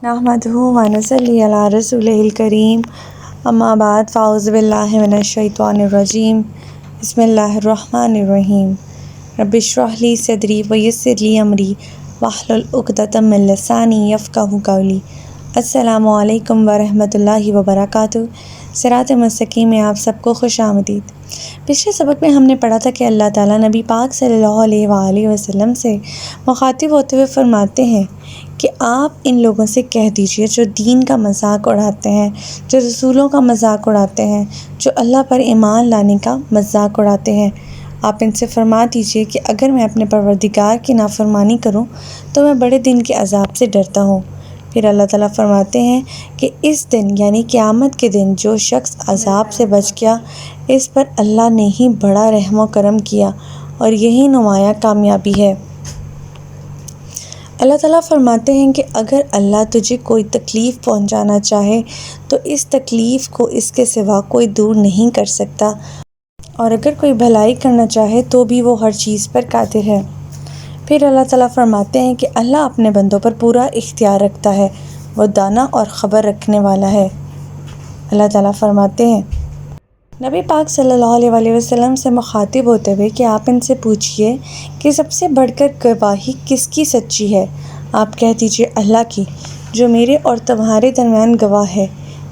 نحمدہ و نصلی علی رسولہ الکریم اما بعد فاعوذ باللہ من الشیطان الرجیم بسم اللہ الرحمن الرحیم رب اشرح لی صدری ویسر لی امری واحلل عقدۃ من لسانی یفقہوا قولی۔ السلام علیکم ورحمۃ اللہ وبرکاتہ۔ صراط مستقیم میں آپ سب کو خوش آمدید۔ پچھلے سبق میں ہم نے پڑھا تھا کہ اللہ تعالیٰ نبی پاک صلی اللہ علیہ وآلہ وسلم سے مخاطب ہوتے ہوئے فرماتے ہیں کہ آپ ان لوگوں سے کہہ دیجئے جو دین کا مذاق اڑاتے ہیں، جو رسولوں کا مذاق اڑاتے ہیں، جو اللہ پر ایمان لانے کا مذاق اڑاتے ہیں، آپ ان سے فرما دیجئے کہ اگر میں اپنے پروردگار کی نافرمانی کروں تو میں بڑے دن کے عذاب سے ڈرتا ہوں۔ پھر اللہ تعالیٰ فرماتے ہیں کہ اس دن یعنی قیامت کے دن جو شخص عذاب سے بچ گیا اس پر اللہ نے ہی بڑا رحم و کرم کیا اور یہی نمایاں کامیابی ہے۔ اللہ تعالیٰ فرماتے ہیں کہ اگر اللہ تجھے کوئی تکلیف پہنچانا چاہے تو اس تکلیف کو اس کے سوا کوئی دور نہیں کر سکتا، اور اگر کوئی بھلائی کرنا چاہے تو بھی وہ ہر چیز پر قادر ہے۔ پھر اللہ تعالیٰ فرماتے ہیں کہ اللہ اپنے بندوں پر پورا اختیار رکھتا ہے، وہ دانا اور خبر رکھنے والا ہے۔ اللہ تعالیٰ فرماتے ہیں نبی پاک صلی اللہ علیہ وآلہ وسلم سے مخاطب ہوتے ہوئے کہ آپ ان سے پوچھئے کہ سب سے بڑھ کر گواہی کس کی سچی ہے؟ آپ کہہ دیجئے اللہ کی، جو میرے اور تمہارے درمیان گواہ ہے،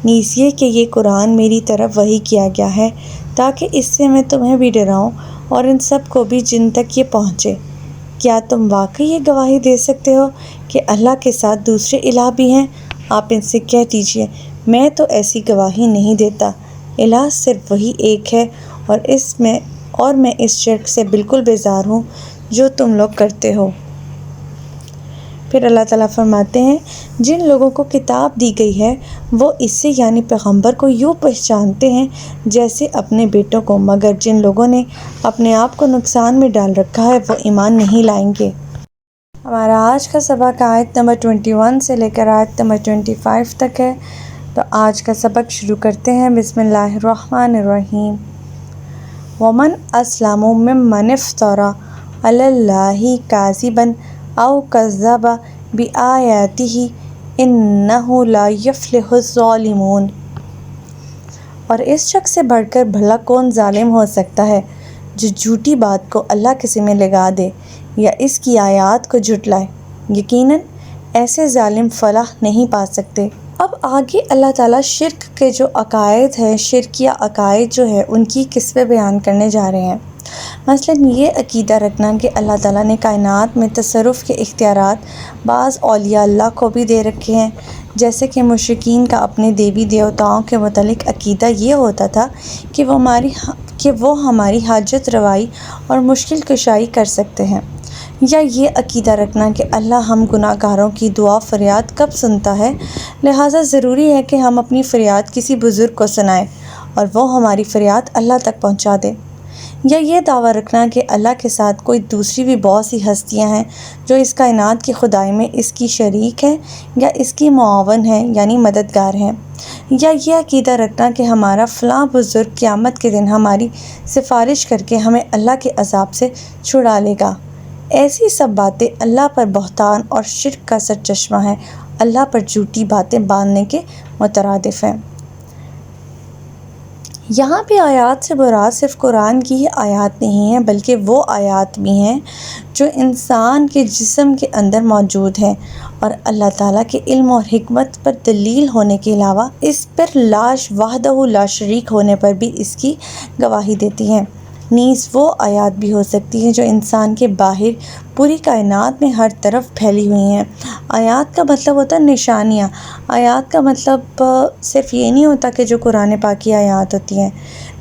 نیز یہ کہ یہ قرآن میری طرف وحی کیا گیا ہے تاکہ اس سے میں تمہیں بھی ڈراؤں اور ان سب کو بھی جن تک یہ پہنچے۔ کیا تم واقعی یہ گواہی دے سکتے ہو کہ اللہ کے ساتھ دوسرے الہ بھی ہیں؟ آپ ان سے کہہ دیجئے میں تو ایسی گواہی نہیں دیتا، الہ صرف وہی ایک ہے اور میں اس شرک سے بالکل بیزار ہوں جو تم لوگ کرتے ہو۔ پھر اللہ تعالیٰ فرماتے ہیں جن لوگوں کو کتاب دی گئی ہے وہ اس سے یعنی پیغمبر کو یوں پہچانتے ہیں جیسے اپنے بیٹوں کو، مگر جن لوگوں نے اپنے آپ کو نقصان میں ڈال رکھا ہے وہ ایمان نہیں لائیں گے۔ ہمارا آج کا سبق آیت نمبر 21 سے لے کر آیت نمبر 25 تک ہے، تو آج کا سبق شروع کرتے ہیں۔ بسم اللہ الرحمن الرحیم۔ وَمَنْ أَظْلَمُ مِمَّنِ افْتَرَى عَلَى اللَّهِ كَاذِبًا أَوْ كَذَّبَ بِآيَاتِهِ إِنَّهُ لَا يُفْلِحُ الظَّالِمُونَ۔ اور اس شخص سے بڑھ کر بھلا کون ظالم ہو سکتا ہے جو جھوٹی بات کو اللہ کے سمے لگا دے یا اس کی آیات کو جھٹلائے؟ یقیناً ایسے ظالم فلاح نہیں پا سکتے۔ اب آگے اللہ تعالیٰ شرک کے جو عقائد ہیں، شرکیہ عقائد جو ہے ان کی قسمیں بیان کرنے جا رہے ہیں۔ مثلاً یہ عقیدہ رکھنا کہ اللہ تعالیٰ نے کائنات میں تصرف کے اختیارات بعض اولیاء اللہ کو بھی دے رکھے ہیں، جیسے کہ مشرکین کا اپنے دیوی دیوتاؤں کے متعلق عقیدہ یہ ہوتا تھا کہ وہ ہماری حاجت روائی اور مشکل کشائی کر سکتے ہیں، یا یہ عقیدہ رکھنا کہ اللہ ہم گناہ گاروں کی دعا فریاد کب سنتا ہے، لہٰذا ضروری ہے کہ ہم اپنی فریاد کسی بزرگ کو سنائیں اور وہ ہماری فریاد اللہ تک پہنچا دے، یا یہ دعویٰ رکھنا کہ اللہ کے ساتھ کوئی دوسری بھی بہت سی ہستیاں ہیں جو اس کائنات کی خدائی میں اس کی شریک ہیں یا اس کی معاون ہیں یعنی مددگار ہیں، یا یہ عقیدہ رکھنا کہ ہمارا فلاں بزرگ قیامت کے دن ہماری سفارش کر کے ہمیں اللہ کے عذاب سے چھڑا لے گا۔ ایسی سب باتیں اللہ پر بہتان اور شرک کا سرچشمہ ہیں، اللہ پر جھوٹی باتیں باندھنے کے مترادف ہیں۔ یہاں بھی آیات سے مراد صرف قرآن کی ہی آیات نہیں ہیں، بلکہ وہ آیات بھی ہیں جو انسان کے جسم کے اندر موجود ہیں اور اللہ تعالیٰ کے علم اور حکمت پر دلیل ہونے کے علاوہ اس پر وحدہ لا شریک ہونے پر بھی اس کی گواہی دیتی ہیں۔ نیز وہ آیات بھی ہو سکتی ہیں جو انسان کے باہر پوری کائنات میں ہر طرف پھیلی ہوئی ہیں۔ آیات کا مطلب ہوتا ہے نشانیاں۔ آیات کا مطلب صرف یہ نہیں ہوتا کہ جو قرآن پاک کی آیات ہوتی ہیں،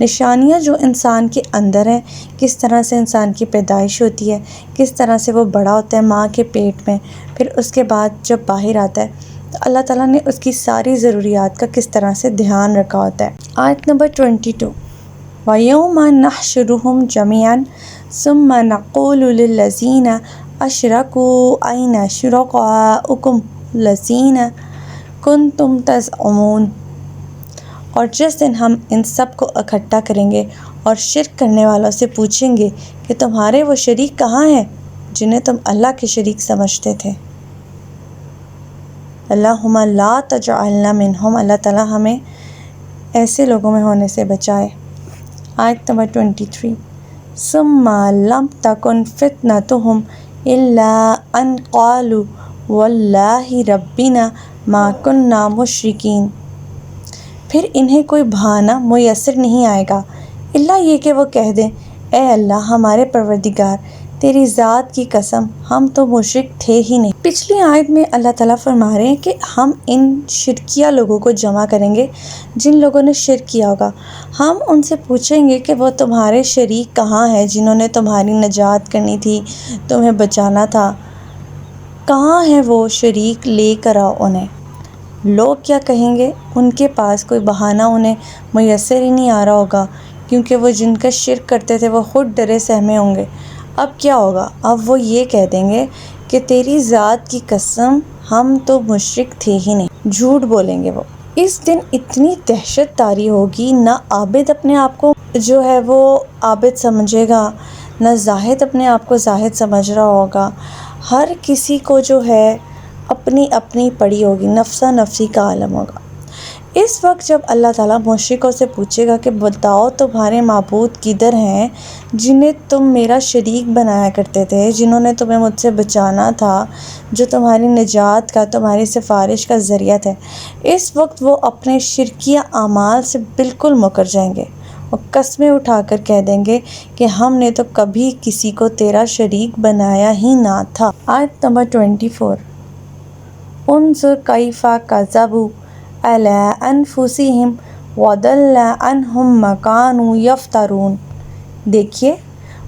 نشانیاں جو انسان کے اندر ہیں، کس طرح سے انسان کی پیدائش ہوتی ہے، کس طرح سے وہ بڑا ہوتا ہے ماں کے پیٹ میں، پھر اس کے بعد جب باہر آتا ہے تو اللہ تعالیٰ نے اس کی ساری ضروریات کا کس طرح سے دھیان رکھا ہوتا ہے۔ آیت نمبر 22۔ وَيَوْمَ نَحْشُرُهُمْ جَمِيعًا ثُمَّ نَقُولُ لِلَّذِينَ أَشْرَكُوا أَيْنَ شُرَكَاؤُكُمُ الَّذِينَ كُنتُمْ تَزْعُمُونَ۔ اور جس دن ہم ان سب کو اکٹھا کریں گے اور شرک کرنے والوں سے پوچھیں گے کہ تمہارے وہ شریک کہاں ہیں جنہیں تم اللہ کے شریک سمجھتے تھے۔ اللہم لا تجعلنا منہم، اللہ تعالیٰ ہمیں ایسے لوگوں میں ہونے سے بچائے۔ آیت نمبر 23، ثم لم تکن فتنتہم الا ان قالوا واللہ ربنا ما کننا مشرکین، پھر انہیں کوئی بہانہ میسر نہیں آئے گا الا یہ کہ وہ کہہ دیں اے اللہ ہمارے پروردگار تیری ذات کی قسم ہم تو مشرک تھے ہی نہیں۔ پچھلی آیت میں اللہ تعالیٰ فرما رہے ہیں کہ ہم ان شرکیہ لوگوں کو جمع کریں گے جن لوگوں نے شرک کیا ہوگا، ہم ان سے پوچھیں گے کہ وہ تمہارے شریک کہاں ہیں جنہوں نے تمہاری نجات کرنی تھی، تمہیں بچانا تھا، کہاں ہیں وہ شریک، لے کر آؤ انہیں۔ لوگ کیا کہیں گے؟ ان کے پاس کوئی بہانہ انہیں میسر ہی نہیں آ رہا ہوگا، کیونکہ وہ جن کا شرک کرتے تھے وہ خود ڈرے سہمے ہوں گے۔ اب کیا ہوگا؟ اب وہ یہ کہہ دیں گے کہ تیری ذات کی قسم ہم تو مشرک تھے ہی نہیں، جھوٹ بولیں گے وہ۔ اس دن اتنی دہشت طاری ہوگی، نہ عابد اپنے آپ کو جو ہے وہ عابد سمجھے گا، نہ زاہد اپنے آپ کو زاہد سمجھ رہا ہوگا، ہر کسی کو جو ہے اپنی اپنی پڑی ہوگی، نفسا نفسی کا عالم ہوگا۔ اس وقت جب اللہ تعالیٰ مشرکوں سے پوچھے گا کہ بتاؤ تمہارے معبود کدھر ہیں جنہیں تم میرا شریک بنایا کرتے تھے، جنہوں نے تمہیں مجھ سے بچانا تھا، جو تمہاری نجات کا، تمہاری سفارش کا ذریعہ تھے، اس وقت وہ اپنے شرکیہ اعمال سے بالکل مکر جائیں گے اور قسمیں اٹھا کر کہہ دیں گے کہ ہم نے تو کبھی کسی کو تیرا شریک بنایا ہی نہ تھا۔ آیت نمبر 24، انظر کیف کذبوا علی انفسہم وضل عنہم ما کانوا یفترون، دیکھیے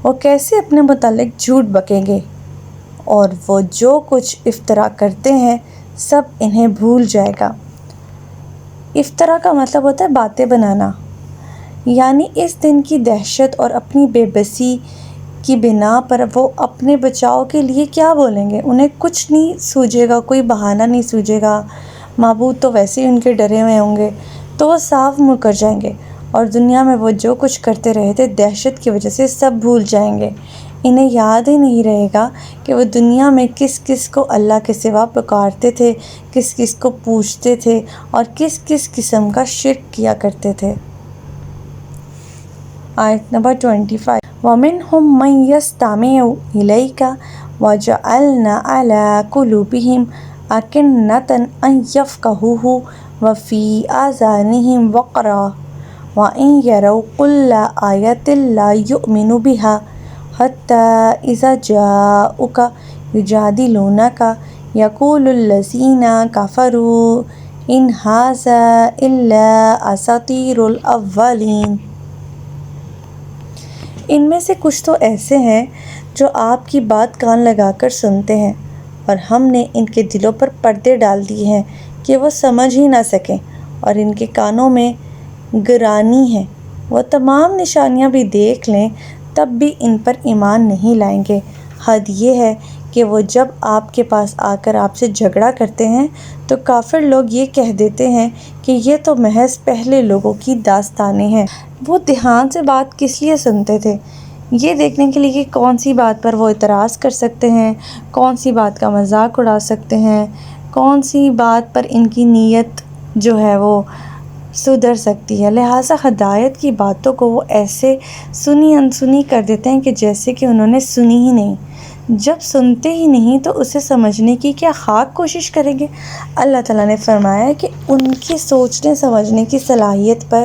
وہ کیسے اپنے متعلق جھوٹ بکیں گے اور وہ جو کچھ افطرا کرتے ہیں سب انہیں بھول جائے گا۔ افطرا کا مطلب ہوتا ہے باتیں بنانا، یعنی اس دن کی دہشت اور اپنی بے بسی کی بنا پر وہ اپنے بچاؤ کے لیے کیا بولیں گے؟ انہیں کچھ نہیں سوجھے گا، کوئی بہانہ نہیں سوجھے گا، معبود تو ویسے ہی ان کے ڈرے ہوئے ہوں گے، تو وہ صاف مکر جائیں گے اور دنیا میں وہ جو کچھ کرتے رہے تھے دہشت کی وجہ سے سب بھول جائیں گے۔ انہیں یاد ہی نہیں رہے گا کہ وہ دنیا میں کس کس کو اللہ کے سوا پکارتے تھے، کس کس کو پوچھتے تھے اور کس کس قسم کا شرک کیا کرتے تھے۔ آیت نمبر 25، وَمِنْهُمْ مَنْ يَسْتَمِعُ إِلَيْكَ وَجَعَلْنَا عَلَىٰ قُلُوبِهِمْ أَكِنَّةً أَن يَفْقَهُوهُ وَفِي آذَانِهِمْ وَقْرًا وَإِن يَرَوْا كُلَّ آيَةٍ لَا يُؤْمِنُوا بِهَا حَتَّىٰ إِذَا جَاءُوكَ يُجَادِلُونَكَ يَقُولُ الَّذِينَ كَفَرُوا إِنْ هَٰذَا إِلَّا أَسَاطِيرُ الْأَوَّلِينَ۔ ان میں سے کچھ تو ایسے ہیں جو آپ کی بات کان لگا کر سنتے ہیں، اور ہم نے ان کے دلوں پر پردے ڈال دیے ہیں کہ وہ سمجھ ہی نہ سکیں، اور ان کے کانوں میں گرانی ہے، وہ تمام نشانیاں بھی دیکھ لیں تب بھی ان پر ایمان نہیں لائیں گے۔ حد یہ ہے کہ وہ جب آپ کے پاس آ کر آپ سے جھگڑا کرتے ہیں تو کافر لوگ یہ کہہ دیتے ہیں کہ یہ تو محض پہلے لوگوں کی داستانیں ہیں۔ وہ دھیان سے بات کس لیے سنتے تھے؟ یہ دیکھنے کے لیے کہ کون سی بات پر وہ اعتراض کر سکتے ہیں، کون سی بات کا مذاق اڑا سکتے ہیں، کون سی بات پر ان کی نیت جو ہے وہ سدھر سکتی ہے۔ لہٰذا ہدایت کی باتوں کو وہ ایسے سنی انسنی کر دیتے ہیں کہ جیسے کہ انہوں نے سنی ہی نہیں۔ جب سنتے ہی نہیں تو اسے سمجھنے کی کیا خاک کوشش کریں گے؟ اللہ تعالیٰ نے فرمایا کہ ان کی سوچنے سمجھنے کی صلاحیت پر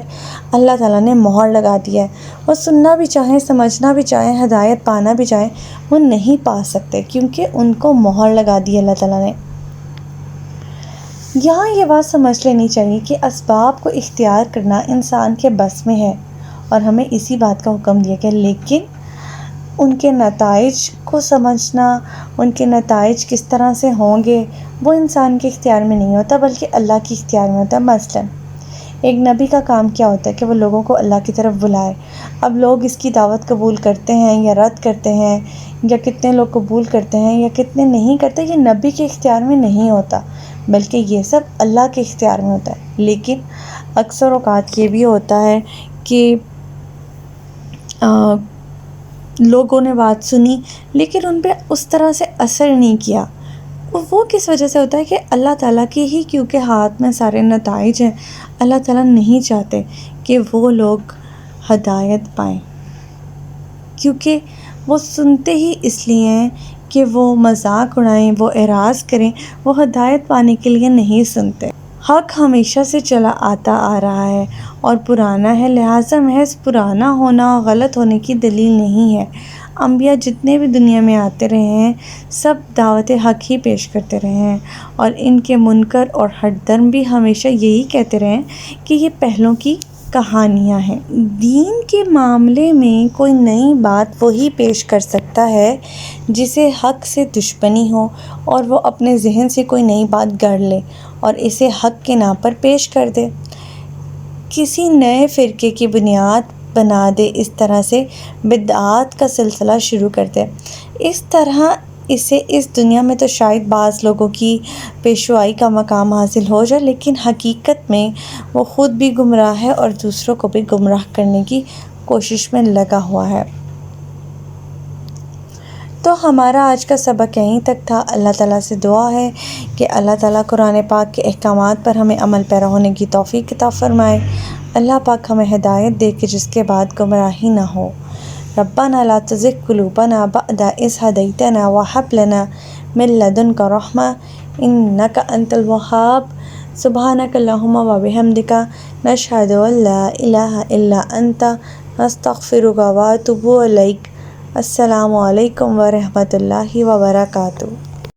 اللہ تعالیٰ نے مہر لگا دیا ہے۔ وہ سننا بھی چاہیں، سمجھنا بھی چاہیں، ہدایت پانا بھی چاہیں، وہ نہیں پا سکتے کیونکہ ان کو مہر لگا دی اللہ تعالیٰ نے۔ یہاں یہ بات سمجھ لینی چاہیے کہ اسباب کو اختیار کرنا انسان کے بس میں ہے اور ہمیں اسی بات کا حکم دیا گیا، لیکن ان کے نتائج کو سمجھنا، ان کے نتائج کس طرح سے ہوں گے وہ انسان کے اختیار میں نہیں ہوتا بلکہ اللہ کے اختیار میں ہوتا ہے۔ مثلاً ایک نبی کا کام کیا ہوتا ہے کہ وہ لوگوں کو اللہ کی طرف بلائے۔ اب لوگ اس کی دعوت قبول کرتے ہیں یا رد کرتے ہیں، یا کتنے لوگ قبول کرتے ہیں یا کتنے نہیں کرتے، یہ نبی کے اختیار میں نہیں ہوتا بلکہ یہ سب اللہ کے اختیار میں ہوتا ہے۔ لیکن اکثر اوقات یہ بھی ہوتا ہے کہ لوگوں نے بات سنی لیکن ان پہ اس طرح سے اثر نہیں کیا، وہ کس وجہ سے ہوتا ہے کہ اللہ تعالیٰ کی ہی کیونکہ ہاتھ میں سارے نتائج ہیں. اللہ تعالیٰ نہیں چاہتے کہ وہ لوگ ہدایت پائیں، کیونکہ وہ سنتے ہی اس لیے ہیں کہ وہ مذاق اڑائیں، وہ اعراض کریں، وہ ہدایت پانے کے لیے نہیں سنتے. حق ہمیشہ سے چلا آتا آ رہا ہے اور پرانا ہے، لہٰذا محض پرانا ہونا غلط ہونے کی دلیل نہیں ہے. انبیاء جتنے بھی دنیا میں آتے رہے ہیں سب دعوت حق ہی پیش کرتے رہے ہیں، اور ان کے منکر اور ہٹ درم بھی ہمیشہ یہی کہتے رہے ہیں کہ یہ پہلوں کی کہانیاں ہیں. دین کے معاملے میں کوئی نئی بات وہی پیش کر سکتا ہے جسے حق سے دشمنی ہو اور وہ اپنے ذہن سے کوئی نئی بات گڑھ لے اور اسے حق کے نام پر پیش کر دے، کسی نئے فرقے کی بنیاد بنا دے، اس طرح سے بدعات کا سلسلہ شروع کر دے. اس طرح اسے اس دنیا میں تو شاید بعض لوگوں کی پیشوائی کا مقام حاصل ہو جائے، لیکن حقیقت میں وہ خود بھی گمراہ ہے اور دوسروں کو بھی گمراہ کرنے کی کوشش میں لگا ہوا ہے. تو ہمارا آج کا سبق یہیں تک تھا. اللہ تعالیٰ سے دعا ہے کہ اللہ تعالیٰ قرآن پاک کے احکامات پر ہمیں عمل پیرا ہونے کی توفیق عطا فرمائے. اللہ پاک ہمیں ہدایت دے کہ جس کے بعد گمراہی نہ ہو. ربنا لا تزغ قلوبنا بعد إذ هديتنا وهب لنا من لدنك رحمة إنك أنت الوهاب. سبحانك اللهم وبحمدك نشهد أن لا إله إلا أنت نستغفرك ونتوب إليك. السلام علیکم ورحمۃ اللہ وبرکاتہ.